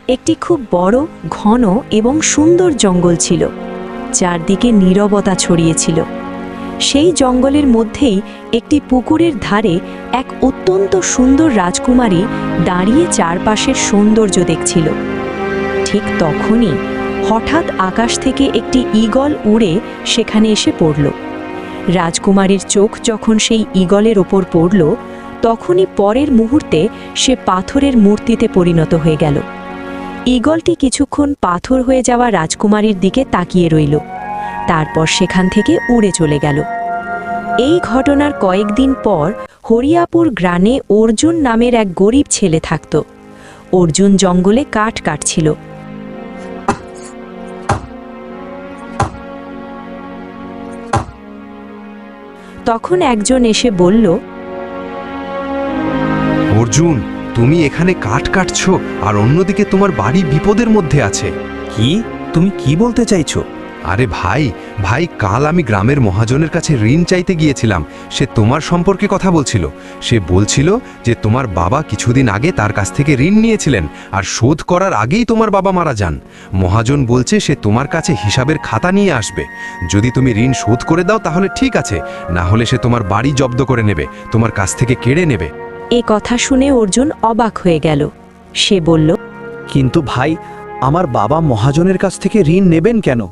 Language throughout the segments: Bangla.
একটি খুব বড়, ঘন এবং সুন্দর জঙ্গল ছিল। চারদিকে নীরবতা ছড়িয়েছিল। সেই জঙ্গলের মধ্যেই একটি পুকুরের ধারে এক অত্যন্ত সুন্দর রাজকুমারী দাঁড়িয়ে চারপাশের সৌন্দর্য দেখছিল। ঠিক তখনই হঠাৎ আকাশ থেকে একটি ঈগল উড়ে সেখানে এসে পড়ল। রাজকুমারীর চোখ যখন সেই ঈগলের ওপর পড়ল, তখনই পরের মুহূর্তে সে পাথরের মূর্তিতে পরিণত হয়ে গেল। ঈগলটি কিছুক্ষণ পাথর হয়ে যাওয়া রাজকুমারীর দিকে তাকিয়ে রইল, তারপর সেখান থেকে উড়ে চলে গেল। এই ঘটনার কয়েকদিন পর হরিয়াপুর গ্রামে অর্জুন নামের এক গরিব ছেলে থাকত। অর্জুন জঙ্গলে কাঠ কাটছিল। তখন একজন এসে বলল, অর্জুন, তুমি এখানে কাঠ কাটছো আর অন্যদিকে তোমার বাড়ি বিপদের মধ্যে আছে। কি? তুমি কি বলতে চাইছো? আরে ভাই ভাই, কাল আমি গ্রামের মহাজনের কাছে ঋণ চাইতে গিয়েছিলাম। সে তোমার সম্পর্কে কথা বলছিল। সে বলছিল যে তোমার বাবা কিছুদিন আগে তার কাছ থেকে ঋণ নিয়েছিলেন, আর শোধ করার আগেই তোমার বাবা মারা যান। মহাজন বলছে সে তোমার কাছে হিসাবের খাতা নিয়ে আসবে। যদি তুমি ঋণ শোধ করে দাও তাহলে ঠিক আছে, না হলে সে তোমার বাড়ি জব্দ করে নেবে, তোমার কাছ থেকে কেড়ে নেবে। এ কথা শুনে অর্জুন অবাক হয়ে গেল। সে বলল, কিন্তু ভাই, আমার বাবা মহাজনের কাছ থেকে ঋণ নেবেন কেন?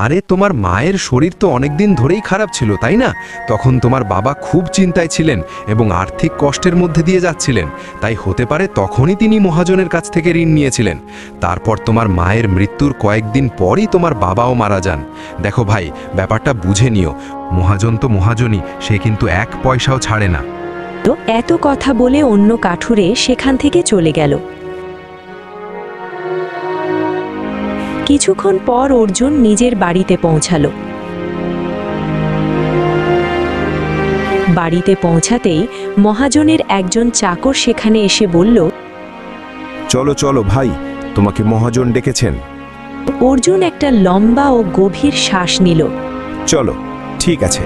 আরে তোমার মায়ের শরীর তো অনেকদিন ধরেই খারাপ ছিল, তাই না? তখন তোমার বাবা খুব চিন্তায় ছিলেন এবং আর্থিক কষ্টের মধ্যে দিয়ে যাচ্ছিলেন। তাই হতে পারে তখনই তিনি মহাজনের কাছ থেকে ঋণ নিয়েছিলেন। তারপর তোমার মায়ের মৃত্যুর কয়েকদিন পরই তোমার বাবাও মারা যান। দেখো ভাই, ব্যাপারটা বুঝে নিও। মহাজন তো মহাজনই, সে কিন্তু এক পয়সাও ছাড়ে না। তো এত কথা বলে অন্য কাঠুরে সেখান থেকে চলে গেল। কিছুক্ষণ পর অর্জুন নিজের বাড়িতে পৌঁছালো। বাড়িতে পৌঁছাতেই মহাজনের একজন চাকর সেখানে এসে বলল, চলো চলো ভাই, তোমাকে মহাজন ডেকেছেন। অর্জুন একটা লম্বা ও গভীর শ্বাস নিল। চলো, ঠিক আছে।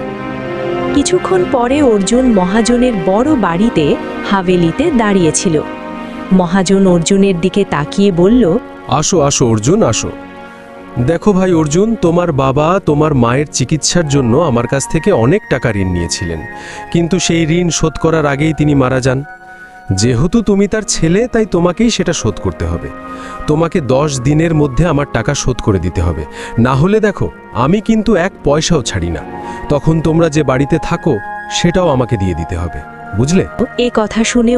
কিছুক্ষণ পরে অর্জুন মহাজনের বড় বাড়িতে হাভেলিতে দাঁড়িয়েছিল। মহাজন অর্জুনের দিকে তাকিয়ে বলল, আসো আসো অর্জুন, আসো। দেখো ভাই অর্জুন, তোমার বাবা তোমার মায়ের চিকিৎসার জন্য আমার কাছ থেকে অনেক টাকা ঋণ নিয়েছিলেন, কিন্তু সেই ঋণ শোধ করার আগেই তিনি মারা যান। যেহেতু তুমি তার ছেলে, তাই তোমাকেই সেটা শোধ করতে হবে। তোমাকে 10 দিনের মধ্যে আমার টাকা শোধ করে দিতে হবে, না হলে দেখো আমি কিন্তু এক পয়সাও ছাড়ি না। তখন তোমরা যে বাড়িতে থাকো সেটাও আমাকে দিয়ে দিতে হবে, বুঝলে? এ কথা শুনে